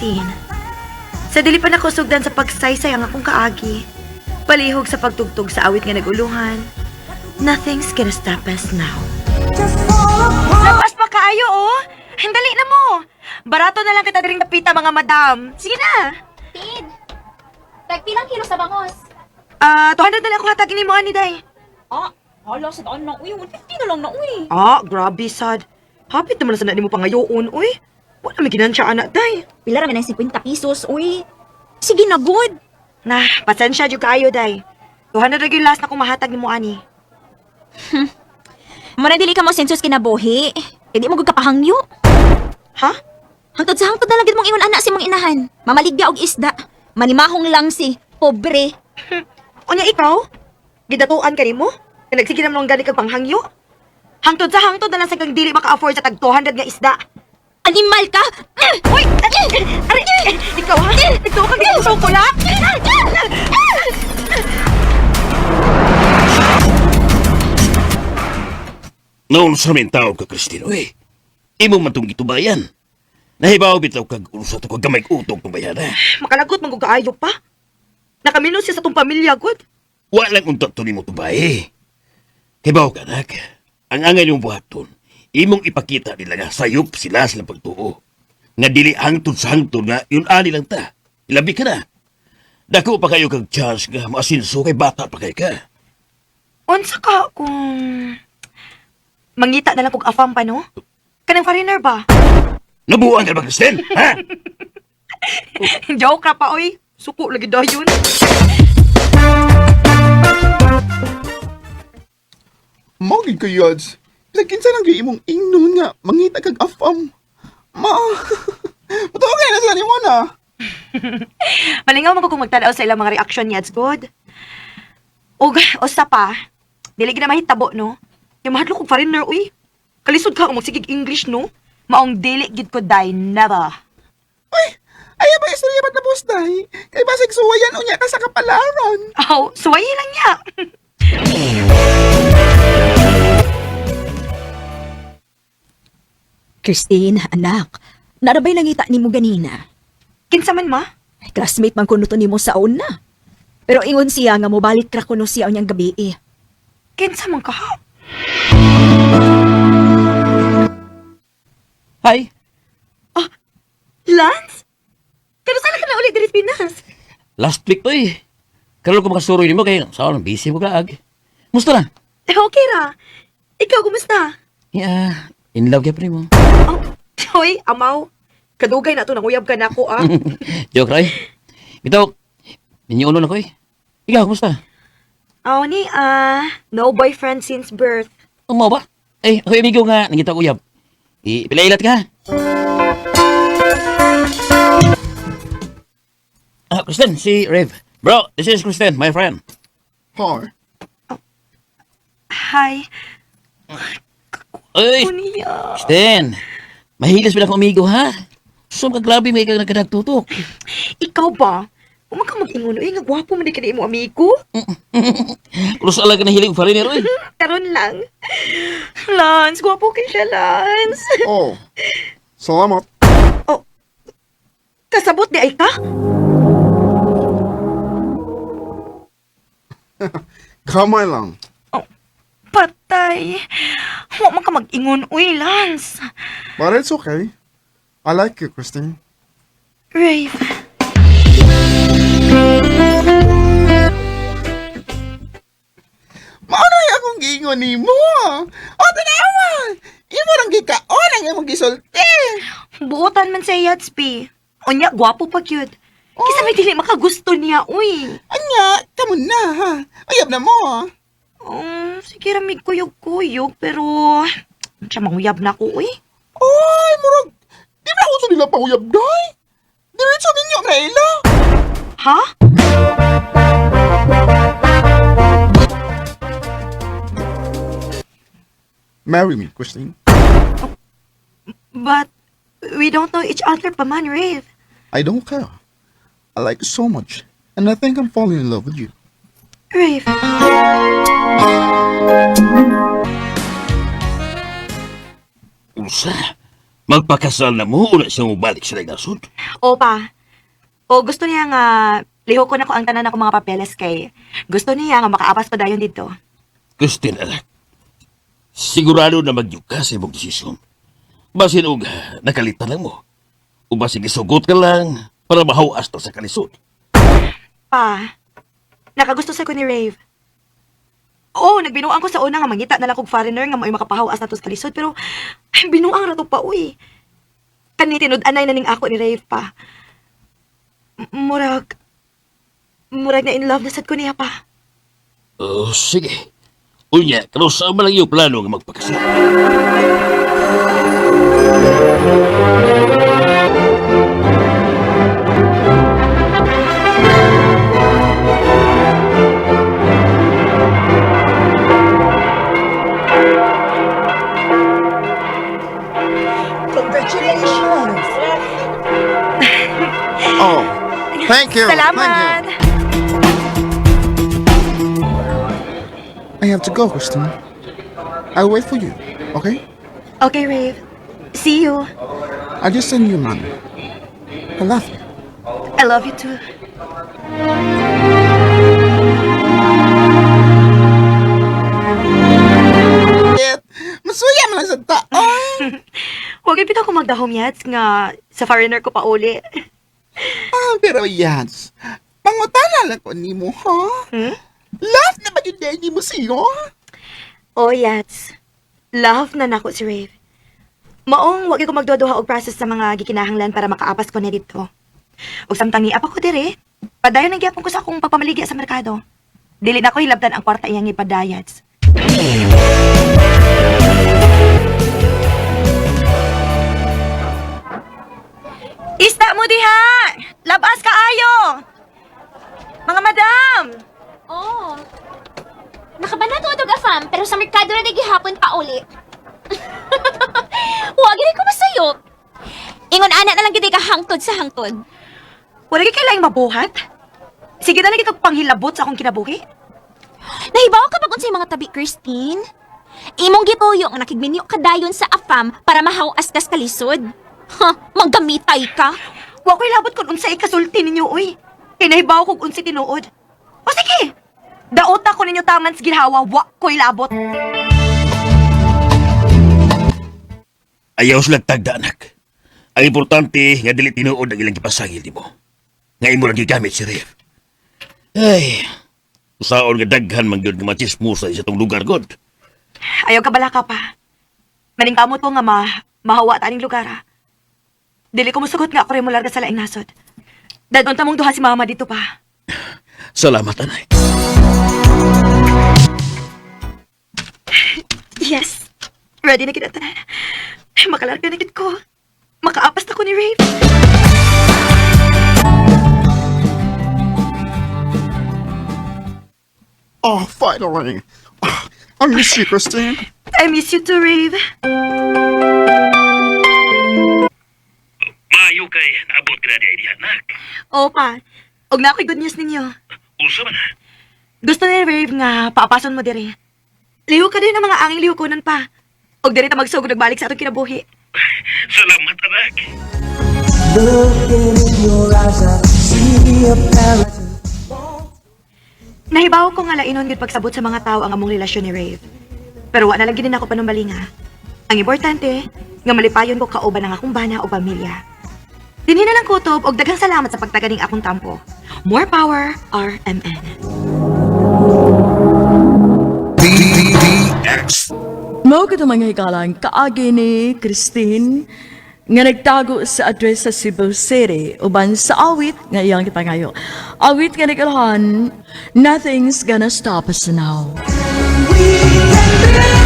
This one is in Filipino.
Christine. Sa dili pa nakusugdan sa pagsaysay ang akong kaagi, palihog sa pagtugtog sa awit nga naguluhan, nothing's gonna stop us now. Lapas pa kaayo, oh! Handali na mo! Barato na lang kita diring napita, mga madam. Sige na! Tid, tagpilang kilo sa bangos. 200 na lang akong hatagin ni mo, ani, day. Hala sa daan na, uy. 150 na lang na, uy. Grabe, sad. Hapit naman na sa mo pangayoon, uy. Wala may ginansya, anak, day. Pila raman ng 50 pesos, uy. Sige na, good. Nah, pasensya dyo kayo, day. 200 na yung last na kung mahatag ni mo, ani. Muna dili ka mo sensus kinabuhi. Hindi mo gagkapahangyo. Ha? Hangtod sa hangtod na lang gid mong ingon anak si mong inahan. Mamaligya og isda. Manimahong lang si pobre. Unya ikaw? Gidatuan ka ni mo? Na nagsige naman gani kag panghangyo? Hangtod sa hangtod na lang sa kang dili maka-afford sa tag 200 nga isda. Animal ka! Uy! Ari! Ikaw ha? Ikaw ka gini sa pula? Noon sa min tao ka, Christine, uy. Imo man itong gitubayan. Nahibaw bitaw kag urusa to kag gamay utog ng bayan, ha? Makalagot man kung kaayo pa. Nakaminos siya sa tong pamilya, good. Walang untot to ni mo tubay. Hibaw ka, nak. Ang angay yung buhaton, imong ipakita nila nga sayop sila silang pagtuo. Nga dili hangtod sa hangtod nga, yun ani lang ta. Ilabi ka na. Dako pa kayo kag chance nga maasinso kay bata pa kay ka. Unsa ka kung... Mangita na lang kung afam pa, no? Kanang foreigner ba? Nabuang ka ba, Christine? Ha? Joke ka pa, oy. Suko lagi dayon. Magig ka, Yads. Kinsa lang gay imong ingnon nga, mangita kag afam. Matawagay na sila ni mo na. Malingaw mo kung magtanaw sa ilang mga reaksyon niya, it's good. O sa pa, dili gina mahitabo, no? Yung mahadlo kong foreigner, uy. Kalisod ka kung magsigig English, no? Maong dili gid ko die, never. Uy, ayaw ba istorya ba't na boss dahi? Kay basig suwayan unya ka sa kapalaran. Aw, suwayi lang niya. Christine, anak. Narabay nangita ni mo ganina. Kinsa man, ma? Classmate man kuno to nimo sa una. Pero ingon siya nga mobalik ra kuno siya unyang gabi eh. Kinsa man ka, ha? Hi. Lance? Pero saan ka na ulit diri sa Pinas? Last week to eh. Karoon ko makasuroy ni mo kaya sa busy mo kaag. Musta na? Okay ra. Ikaw, kumusta? Yeah, in love ka pa mo. Hoy, amaw. Kadugay na to, nanguyab ka na ako, ah. Joke, Ray. Bitaw, ninyo ulo na ko eh. Ikaw, kumusta? Aw ni, no boyfriend since birth. Mo ba? Ako yung amigo nga, nangita ko uyab. Pilailat ka. Kristen, si Rev. Bro, this is Kristen, my friend. Har. Hi. Uy, Kuya. Kristen. Mahilas pala akong amigo, ha? So, maglabi may kang nagkanagtutok. Ikaw ba? Umang ka mag-ingon, nga gwapo mo di ka na imo amigo. Kulos ala ka na hiling pa rin, eh. Karon lang. Lance, gwapo kay siya, Lance. Oh, salamat. Kasabot di ay ka? Kamay lang. Patay. Huwag man ka mag-ingon, uy, Lance. But it's okay. I like you, Christine. Rave. Maanay akong giingon ni mo. O, tanawa. Imo lang gikaon ang imong gisulti. Buotan man sa Yatspi. Unya, gwapo pa cute. Kisa may dili makagusto niya, uy. Anya, kamo na ha. Ayab na mo. Sige ramig kuyog-kuyog, pero... Siya manguyab na ako, uy. Ay, murag. Di ba uso nila panguyab, day? Diretso ninyo, Rayla. Ha? Marry me, Christine. But we don't know each other pa man, Rave. I don't care. I like you so much. And I think I'm falling in love with you. Rave. Usa, Magpakasal na mo, una siya mabalik sa nasod. O pa. O gusto niya nga, liho ko na ko ang tanan ako mga papeles kay gusto niya nga makaapas pa dayon dito. Christine, anak. Sigurado na magyug ka sa imong desisyon. Basin og nakalitan lang mo. O basin isugot ka lang para mahawas to sa kalisod. Pa, nakagusto sa ko ni Rave. Oo, nagbinuang ko sa una nga mangita na lang kog foreigner nga may makapahawas na to sa kalisod, pero ay, binuang ra to pa, uy. Kani tinud-anay na ning ako ni Rave pa. Murag na in love na sad ko niya pa. Oh, sige. Unya, kano sa man lang yung plano nga magpakasal? Oh, thank you. Salamat! Thank you. I have to go, Christine. I'll wait for you, okay? Okay, Rave. See you. I'll just send you money. I love you. I love you too. Masuya mo lang sa taon. Huwag ipito ko magdahom yats nga sa foreigner ko pa uli. Pero Yans, pangutana lang ko ni mo, ha? Hmm? Love na ba yung daddy mo siyo? Oh, yats. Love na nako si Rave. Maong wag ko magdodoha og process sa mga gikinahanglan para makaapas ko na dito. Ug samtang niapa ko dire, padayon ang gyapon ko sa akong pagpamaligya sa merkado. Dili na ko hilabtan ang kwarta iyang ipadayats. Isda mo diha! Labas ka ayo! Mga madam! Oh. Nakabana to atog afam, pero sa merkado na gihapon pa uli. Huwag rin ko masayop. Ingon ana na lang gid ka hangtod sa hangtod. Wala kay kailangang mabuhat? Sige na lang itong panghilabot sa akong kinabuhi. Nahibaw ka pag unsay mga tabi, Christine? Imong gituyo nga nakigminyo ka dayon sa afam para mahawas kas kalisod. Ha, manggamitay ka. Wa ko'y labot kung unsay kasulti ninyo, uy. Kay nahibaw kong unsay tinuod. O sige, daot ako ninyo taman sa ginhawa, wa ko'y labot. Ayaw sila tagda, anak. Ang importante nga dili tinuod ang ilang gipasangil di mo. Nga imo lang gigamit si Rev. Ay, usaon nga daghan man gyud nga machismosa sa itong lugar god. Ayaw ka bala ka pa. Maning kamot ko nga mahawa ta ning lugar, ha. Dili ko musugot nga ako rin mo larga sa laing nasod. Dadon tamong duha si mama dito pa. Salamat, anay. Yes, ready na kita. Makalarga na kit ko. Makaapas na ko ni Rave. Oh, finally. I miss you, Christine. I miss you too, Rave. Maayo kay naabot ka na di anak. Oo pa. Og na ako'y good news ninyo. Usa man. Gusto ni Rave nga paapason mo diri. Liho ka din ng mga anging lihukunan pa. Og diri ta magsugod nagbalik sa atong kinabuhi. Salamat, anak. Nahibaw ko nga lainon gid pagsabot sa mga tao ang among relasyon ni Rave. Pero wa na lang gid ako panumbalinga. Ang importante, nga malipayon ko kauban ang akong bana o pamilya. Dinhi na lang kutob og daghang salamat sa pagtaganing akong tampo. More power, RMN. Mao kita mga hikalang kaagi ni Christine nga nagtago sa address sa Cebu City uban sa awit nga iyang gipangayo. Awit nga nagkalahan, nothing's gonna stop us now. We can